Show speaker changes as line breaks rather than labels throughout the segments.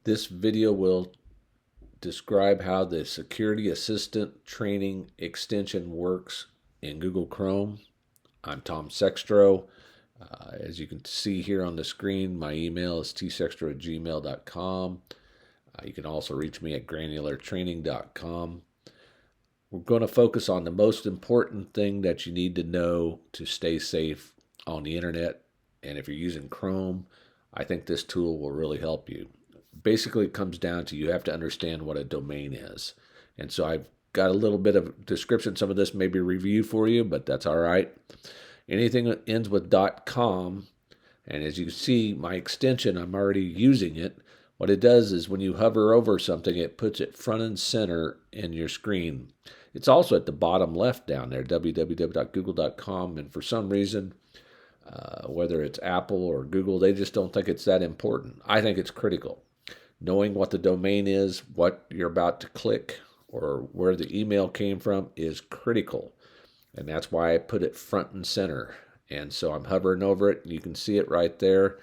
This video will describe how the Security Assistant Training extension works in Google Chrome. I'm Tom Sextro. As you can see here on the screen, my email is tsextro@gmail.com. You can also reach me at granulartraining.com. We're going to focus on the most important thing that you need to know to stay safe on the internet. And if you're using Chrome, I think this tool will really help you. Basically, it comes down to you have to understand what a domain is. And so I've got a little bit of description. Some of this may be review for you, but that's all right. Anything that ends with .com, and as you can see, my extension, I'm already using it. What it does is when you hover over something, it puts it front and center in your screen. It's also at the bottom left down there, www.google.com, and for some reason, whether it's Apple or Google, they just don't think it's that important. I think it's critical. Knowing what the domain is, what you're about to click, or where the email came from is critical. And that's why I put it front and center. And so I'm hovering over it, and you can see it right there.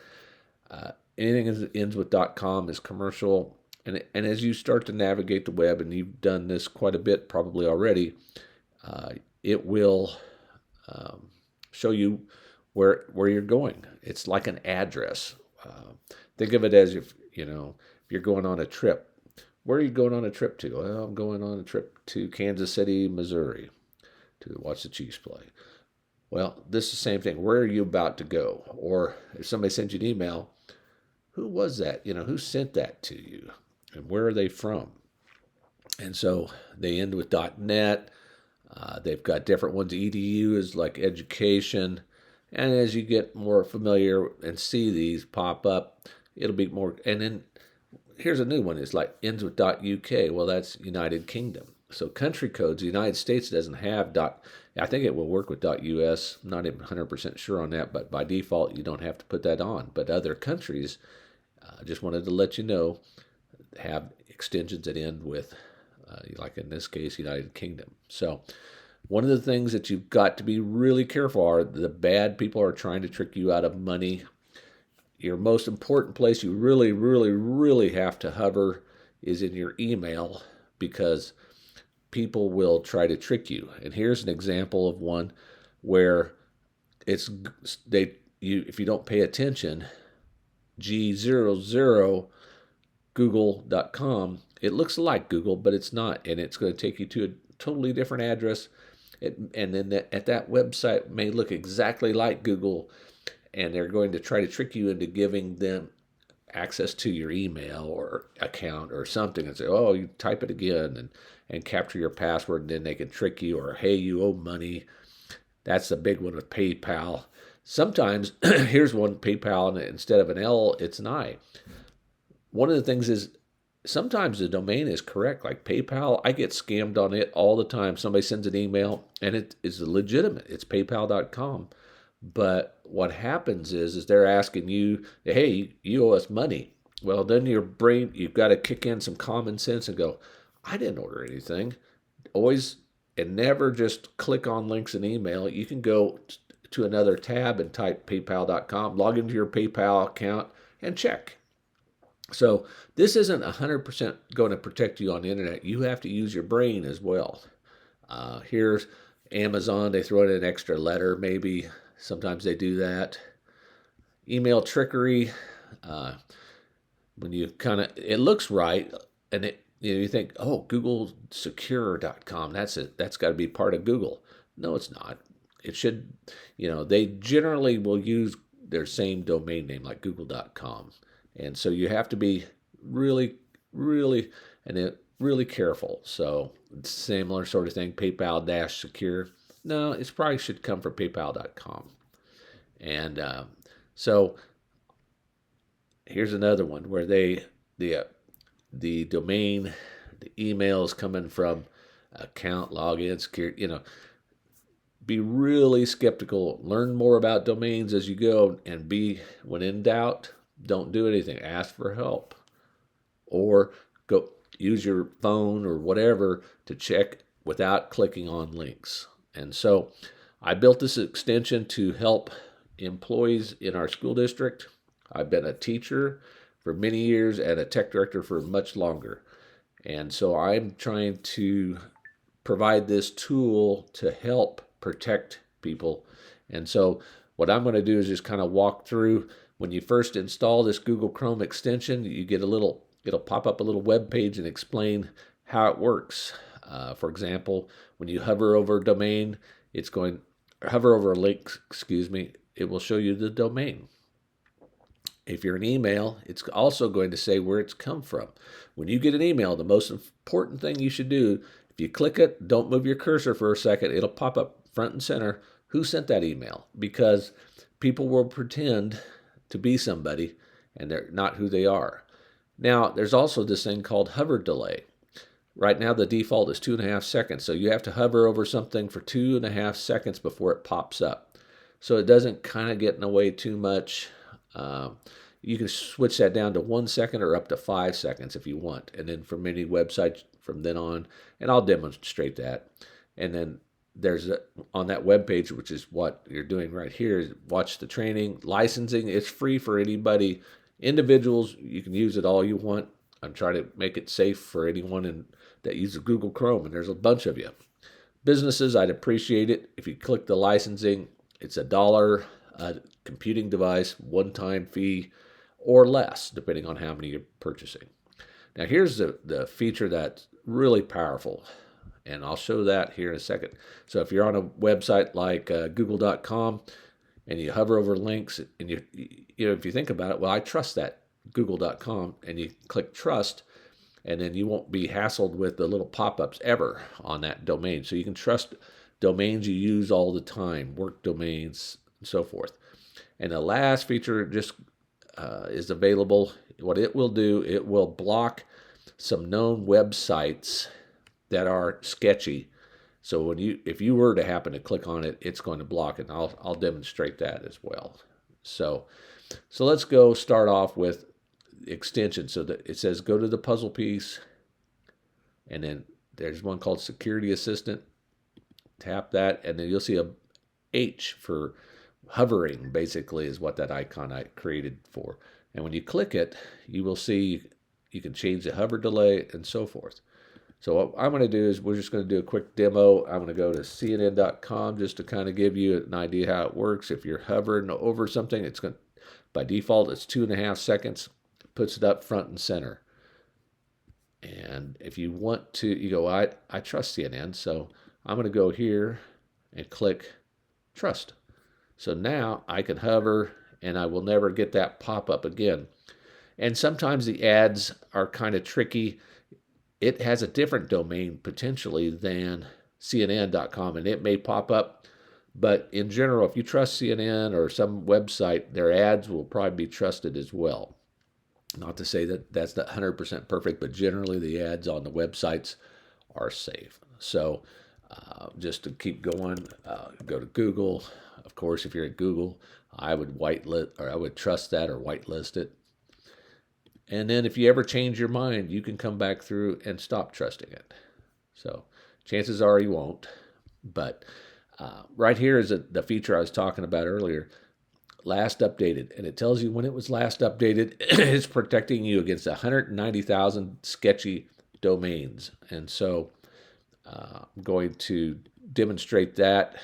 Anything that ends with .com is commercial. And as you start to navigate the web, and you've done this quite a bit probably already, it will show you where you're going. It's like an address. Think of it as if you're going on a trip. Where are you going on a trip to? Well, I'm going on a trip to Kansas City, Missouri, to watch the Chiefs play. Well, this is the same thing. Where are you about to go? Or if somebody sends you an email, who was that? Who sent that to you? And where are they from? And so they end with .net. They've got different ones. EDU is like education. And as you get more familiar and see these pop up, it'll be more. And then here's a new one. It's like ends with .uk. Well, that's United Kingdom. So country codes, the United States doesn't have I think it will work with .us. I'm not even 100% sure on that, but by default, you don't have to put that on. But other countries, just wanted to let you know, have extensions that end with, like in this case, United Kingdom. So one of the things that you've got to be really careful are the bad people are trying to trick you out of money. Your most important place you really, really, really have to hover is in your email, because people will try to trick you. And here's an example of one where if you don't pay attention, G00 google.com, it looks like Google, but it's not, and it's going to take you to a totally different address. And then at that website may look exactly like Google, and they're going to try to trick you into giving them access to your email or account or something, and say, oh, you type it again and capture your password, and then they can trick you, or hey, you owe money. That's the big one with PayPal. Sometimes, here's one, PayPal, and instead of an L, it's an I. One of the things is sometimes the domain is correct, like PayPal. I get scammed on it all the time. Somebody sends an email, and it is legitimate. It's paypal.com. But what happens is they're asking you, hey, you owe us money. Well, then your brain, you've got to kick in some common sense and go, I didn't order anything. Always and never just click on links in email. You can go to another tab and type paypal.com, log into your PayPal account, and check. So this isn't 100% going to protect you on the internet. You have to use your brain as well. Here's Amazon. They throw in an extra letter, maybe. Sometimes they do that. Email trickery. When you it looks right, and you think, oh, GoogleSecure.com. That's it. That's got to be part of Google. No, it's not. It should. They generally will use their same domain name, like Google.com. And so you have to be really, really, really careful. So similar sort of thing, PayPal-secure. No, it probably should come from PayPal.com. And so here's another one where the domain, the email is coming from account, login, security. Be really skeptical. Learn more about domains as you go, and when in doubt, don't do anything. Ask for help, or go use your phone or whatever to check without clicking on links. And so I built this extension to help employees in our school district. I've been a teacher for many years and a tech director for much longer. And so I'm trying to provide this tool to help protect people. And so what I'm going to do is just kind of walk through. When you first install this Google Chrome extension, you get it'll pop up a little web page and explain how it works. For example, when you hover over a domain, hover over a link, it will show you the domain. If you're an email, it's also going to say where it's come from. When you get an email, the most important thing you should do, if you click it, don't move your cursor for a second, it'll pop up front and center who sent that email, because people will pretend to be somebody and they're not who they are. Now, there's also this thing called hover delay. Right now, the default is 2.5 seconds, so you have to hover over something for 2.5 seconds before it pops up. So it doesn't kind of get in the way too much. You can switch that down to 1 second or up to 5 seconds if you want. And then for many websites from then on, and I'll demonstrate that. And then there's on that web page, which is what you're doing right here, is watch the training. Licensing, it's free for anybody. Individuals, you can use it all you want. I'm trying to make it safe for anyone that uses Google Chrome, and there's a bunch of you. Businesses, I'd appreciate it if you click the licensing. It's $1 a computing device, one-time fee, or less, depending on how many you're purchasing. Now, here's the feature that's really powerful, and I'll show that here in a second. So if you're on a website like google.com and you hover over links, and you if you think about it, well, I trust that google.com, and you click trust, and then you won't be hassled with the little pop-ups ever on that domain. So you can trust domains you use all the time, work domains, and so forth. And the last feature just is available. What it will do, it will block some known websites that are sketchy. So if you were to happen to click on it, it's going to block it. And I'll demonstrate that as well. So let's go start off with extension. So that it says go to the puzzle piece, and then there's one called Security Assistant. Tap that, and then you'll see a H for hovering, basically, is what that icon I created for. And when you click it, you will see you can change the hover delay and so forth. So what I'm going to do is we're just going to do a quick demo. I'm going to go to cnn.com just to kind of give you an idea how it works. If you're hovering over something, it's going to, by default, it's 2.5 seconds. Puts it up front and center. And if you want to, you go, I trust CNN, so I'm going to go here and click trust. So now I can hover, and I will never get that pop-up again. And sometimes the ads are kind of tricky. It has a different domain potentially than CNN.com, and it may pop up. But in general, if you trust CNN or some website, their ads will probably be trusted as well. Not to say that that's not 100% perfect, but generally the ads on the websites are safe. So just to keep going, go to Google. Of course, if you're at Google, I would trust that or whitelist it. And then if you ever change your mind, you can come back through and stop trusting it. So chances are you won't. But right here is the feature I was talking about earlier. Last updated, and it tells you when it was last updated. It's protecting you against 190,000 sketchy domains. And so I'm going to demonstrate that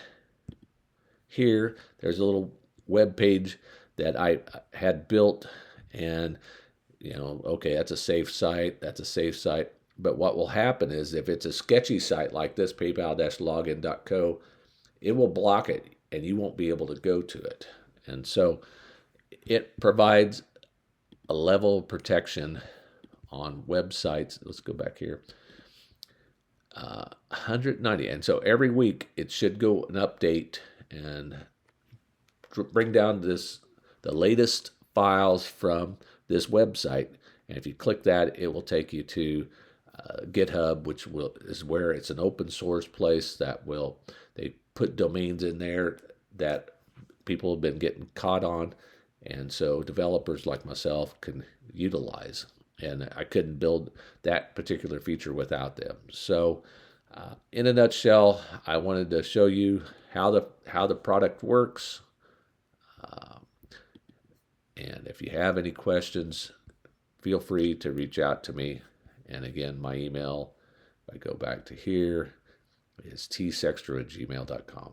here. There's a little web page that I had built, and okay, that's a safe site. But what will happen is if it's a sketchy site like this, paypal-login.co, it will block it, and you won't be able to go to it. And so it provides a level of protection on websites. Let's go back here. 190. And so every week it should go an update and bring down the latest files from this website. And if you click that, it will take you to GitHub, which is where it's an open source place they put domains in there that people have been getting caught on, and so developers like myself can utilize. And I couldn't build that particular feature without them. So in a nutshell, I wanted to show you how the product works. And if you have any questions, feel free to reach out to me. And again, my email, if I go back to here, is tsextro@gmail.com.